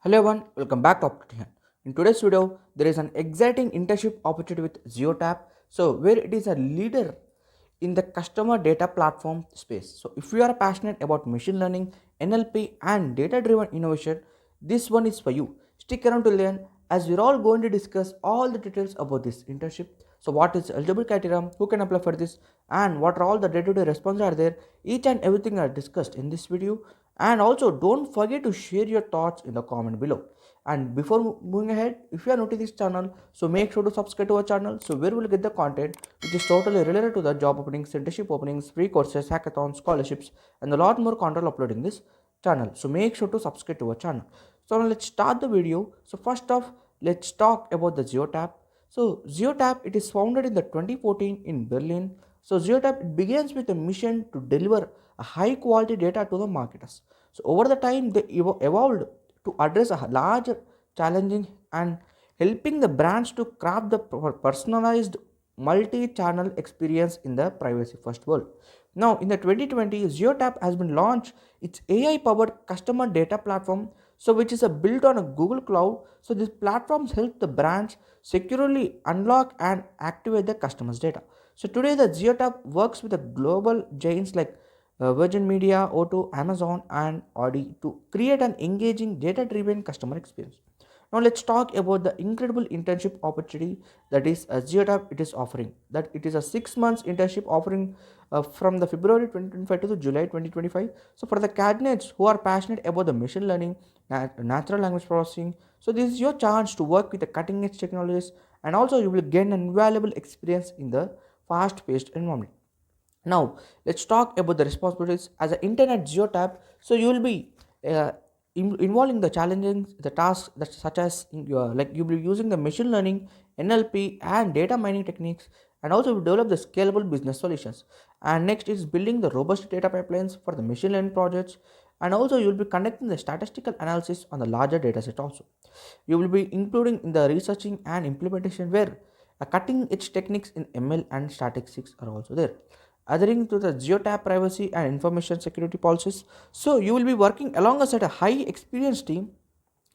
Hello everyone, welcome back to Optician. In today's video, there is an exciting internship opportunity with Zeotap. So, where it is a leader in the customer data platform space. So, if you are passionate about machine learning, NLP, and data-driven innovation, this one is for you. Stick around to learn as we're all going to discuss all the details about this internship. So, what is eligible criteria, who can apply for this, and what are all the day-to-day responses are there. Each and everything are discussed in this video, and also don't forget to share your thoughts in the comment below. And before moving ahead, if you are new to this channel, so make sure to subscribe to our channel, so where we'll get the content which is totally related to the job openings, internship openings, free courses, hackathons, scholarships, and a lot more content uploading this channel. So make sure to subscribe to our channel. So now let's start the video. So first off, let's talk about the Zeotap. So Zeotap, it is founded in the 2014 in Berlin. So Zeotap, it begins with a mission to deliver a high quality data to the marketers. So over the time, they evolved to address a larger challenging and helping the brands to craft the personalized multi-channel experience in the privacy first world. Now in the 2020, Zeotap has been launched its AI powered customer data platform, so which is a built on a Google Cloud. So these platforms help the brands securely unlock and activate the customers data. So today the Zeotap works with the global giants like Virgin Media, O2, Amazon, and Audi to create an engaging data-driven customer experience. Now let's talk about the incredible internship opportunity that is Zeotap it is offering. That it is a 6 months internship offering from the February 2025 to the July 2025. So for the candidates who are passionate about the machine learning, natural language processing, so this is your chance to work with the cutting edge technologies, and also you will gain an invaluable experience in the fast-paced environment. Now, let's talk about the responsibilities as an internet geotab. So you will be uh, involving the challenges, the tasks that such as like you'll be using the machine learning, NLP, and data mining techniques, and also you develop the scalable business solutions. And next is building the robust data pipelines for the machine learning projects, and also you will be conducting the statistical analysis on the larger data set also. You will be including in the researching and implementation where cutting edge techniques in ML and statistics are also there, adhering to the Geotap privacy and information security policies. So you will be working alongside a high experienced team,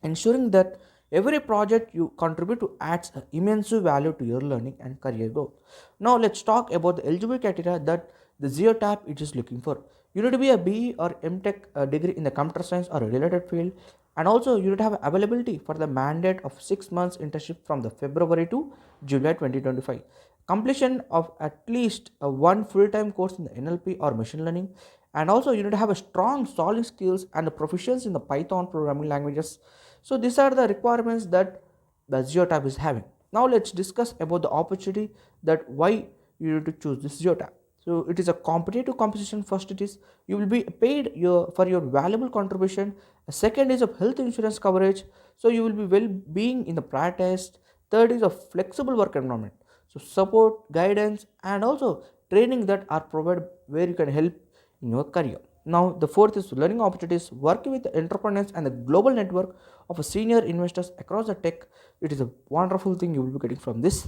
ensuring that every project you contribute to adds immense value to your learning and career growth. Now let's talk about the eligibility criteria that the Zeotap it is looking for. You need to be a BE or MTech degree in the computer science or a related field, and also you need to have availability for the mandate of 6 months internship from the February to July 2025. Completion of at least one full-time course in the NLP or machine learning, and also you need to have a strong solid skills and a proficiency in the Python programming languages. So these are the requirements that the Zeotap is having. Now let's discuss about the opportunity that why you need to choose this Zeotap. So it is a competitive competition. First, it is you will be paid for your valuable contribution. Second is of health insurance coverage. So you will be well being in the prior test. Third is a flexible work environment. So support, guidance, and also training that are provided where you can help in your career. Now the fourth is learning opportunities, working with the entrepreneurs and the global network of senior investors across the tech. It is a wonderful thing you will be getting from this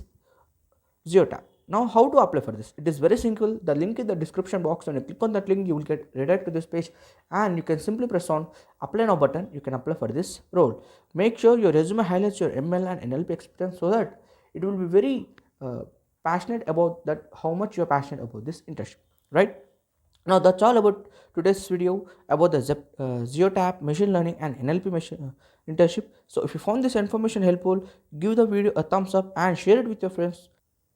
Zeotap. Now, how to apply for this? It is very simple. The link in the description box. When you click on that link, you will get redirected to this page, and you can simply press on apply now button. You can apply for this role. Make sure your resume highlights your ML and NLP experience so that it will be very passionate about that. How much you are passionate about this internship, right? Now that's all about today's video about the Zeotap machine learning and NLP internship. So if you found this information helpful, give the video a thumbs up and share it with your friends.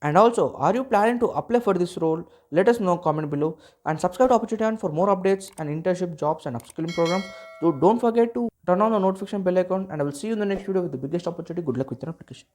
And also, are you planning to apply for this role? Let us know comment below, and subscribe to Opportunity for more updates and internship jobs and upskilling programs. So don't forget to turn on the notification bell icon, and I will see you in the next video with the biggest opportunity. Good luck with your application.